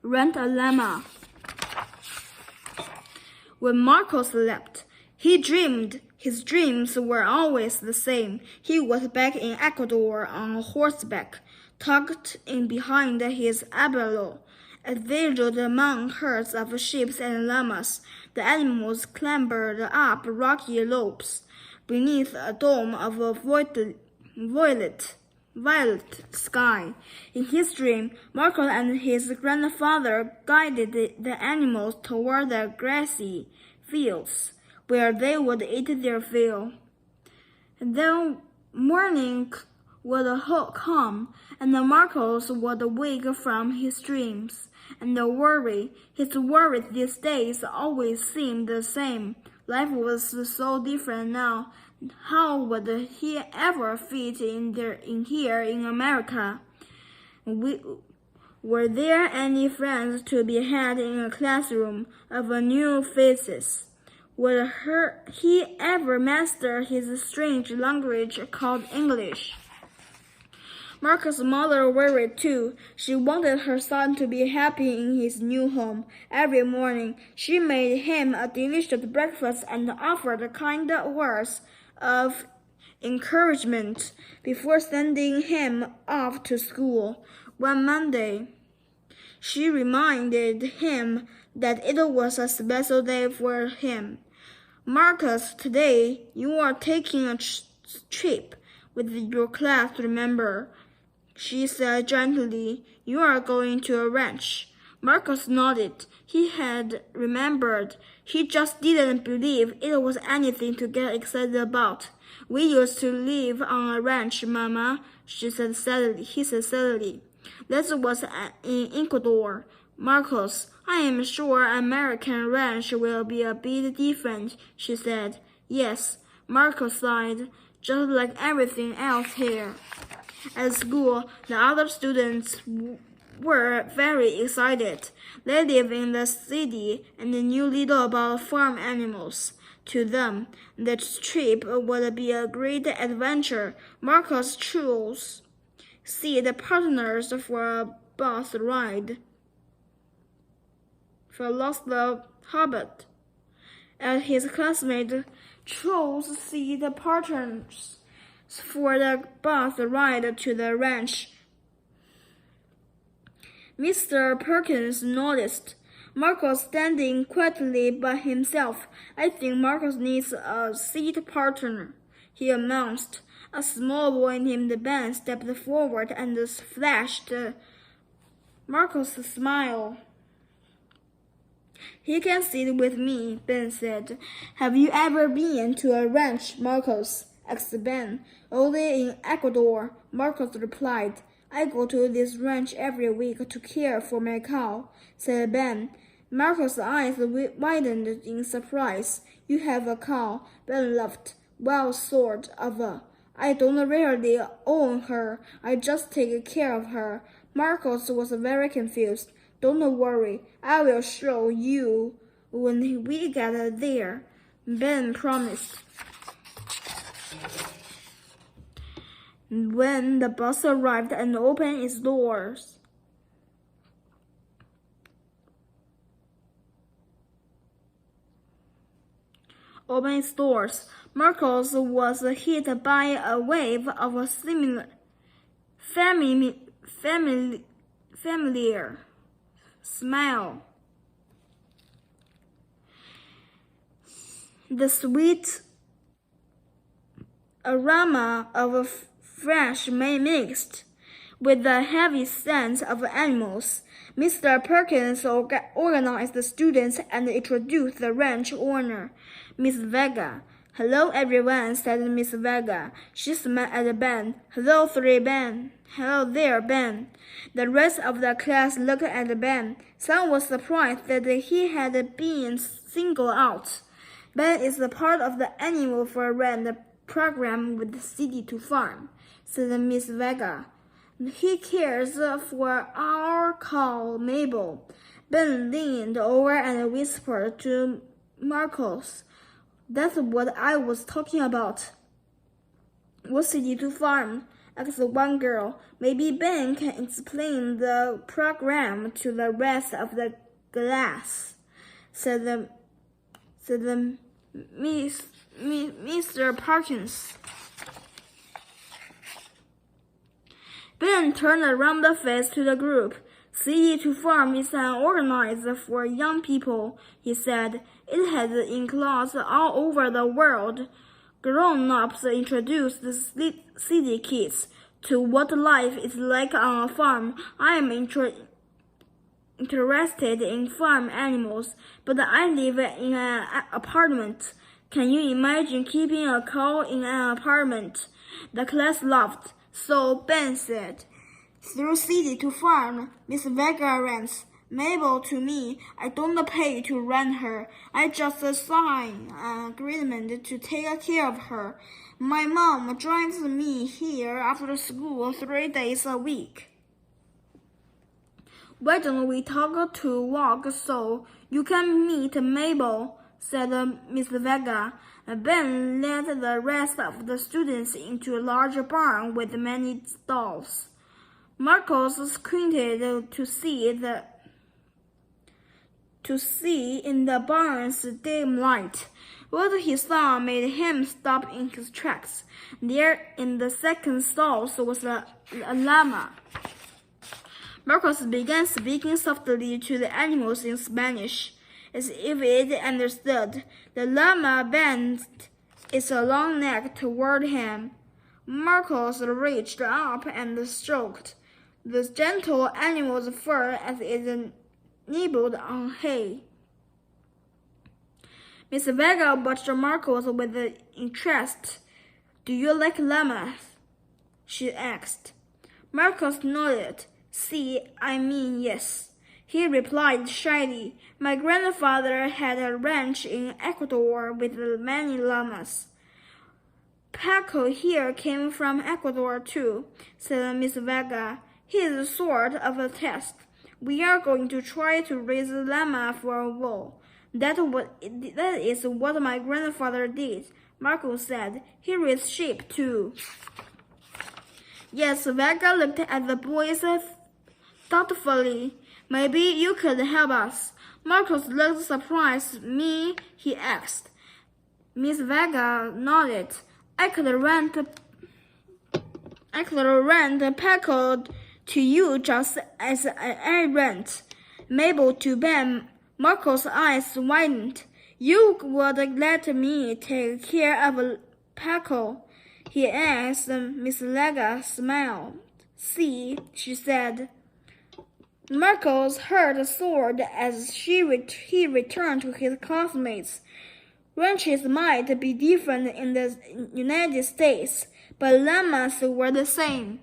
rent a llama. When Marco slept, he dreamed. His dreams were always the same. He was back in Ecuador on horseback, tucked in behind his abuelo. As they rode among herds of sheep and llamas, the animals clambered up rocky slopes beneath a dome of a violet sky. In his dream, Marco and his grandfather guided the animals toward the grassy fields, where they would eat their fill. Then morning would come, and Marcos would wake from his dreams, and his worries these days always seemed the same. Life was so different now. How would he ever fit in here in America? Were there any friends to be had in a classroom of new faces? Would he ever master his strange language called English? Marcus' mother worried too. She wanted her son to be happy in his new home. Every morning, she made him a delicious breakfast and offered kind words of encouragement before sending him off to school. One Monday, she reminded him that it was a special day for him. Marcus, today you are taking a trip with your class, remember? She said gently. You are going to a ranch. Marcus nodded. He had remembered. He just didn't believe it was anything to get excited about. We used to live on a ranch, Mama, he said sadly. That was in Ecuador. Marcus, I am sure American ranch will be a bit different, she said. Yes, Marcus sighed, just like everything else here. At school, the other students were very excited. They live in the city and knew little about farm animals. To them, the trip would be a great adventure. Marcus chose seed partners for a bus ride for Lost the Hobbit, and his classmate chose seed partners for the bus ride to the ranch. Mr. Perkins noticed Marcus standing quietly by himself. I think Marcus needs a seat partner, he announced. A small boy named Ben stepped forward and flashed Marcus a smile. He can sit with me, Ben said. Have you ever been to a ranch, Marcus? Asked Ben. Only in Ecuador, Marcus replied. I go to this ranch every week to care for my cow, said Ben. Marcus' eyes widened in surprise. You have a cow, Ben laughed. Well, sort of. I don't really own her. I just take care of her. Marcus was very confused. Don't worry, I will show you when we get there, Ben promised. When the bus arrived and opened its doors, Marcos was hit by a wave of a familiar smell. The sweet aroma of fresh meat mixed with the heavy scent of animals. Mr. Perkins organized the students and introduced the ranch owner, Miss Vega. Hello, everyone, said Miss Vega. She smiled at Ben. Hello there, Ben. The rest of the class looked at Ben. Some was surprised that he had been singled out. Ben is a part of the Animal for Rent program with the City to Farm, said Miss Vega. He cares for our cow, Mabel. Ben leaned over and whispered to Marcos. That's what I was talking about. What city to farm? asked one girl. Maybe Ben can explain the program to the rest of the class, said Mr. Parkins. Ben turned around the face to the group. City to Farm is an organizer for young people, he said. It has in-class all over the world. Grown-ups introduce the city kids to what life is like on a farm. I am interested in farm animals, but I live in an apartment. Can you imagine keeping a cow in an apartment? The class laughed. So Ben said, through City to Farm, Miss Vega rents Mabel to me. I don't pay to rent her. I just sign an agreement to take care of her. My mom drives me here after school 3 days a week. Why don't we talk to walk so you can meet Mabel, said Miss Vega. Ben led the rest of the students into a large barn with many stalls. Marcos squinted to see in the barn's dim light. What he saw made him stop in his tracks. There in the second stall was a llama. Marcos began speaking softly to the animals in Spanish, as if it understood. The llama bent its long neck toward him. Marcos reached up and stroked the gentle animal's fur as it nibbled on hay. Miss Vega watched Marcos with interest. Do you like llamas? She asked. Marcos nodded. Yes. He replied shyly. My grandfather had a ranch in Ecuador with many llamas. Paco here came from Ecuador too, said Miss Vega. He is sort of a test. We are going to try to raise a llama for wool. That is what my grandfather did, Marcos said. He raised sheep too. Yes, Vega looked at the boys thoughtfully. Maybe you could help us. Marcos looked surprised. Me? He asked. Miss Vega nodded. I could rent Paco to you just as I rent Mabel to Ben. Marco's eyes widened. You would let me take care of Paco? He asked. Miss Vega smiled. See, she said. Marcos heart soared as he returned to his classmates. Ranches might be different in the United States, but llamas were the same.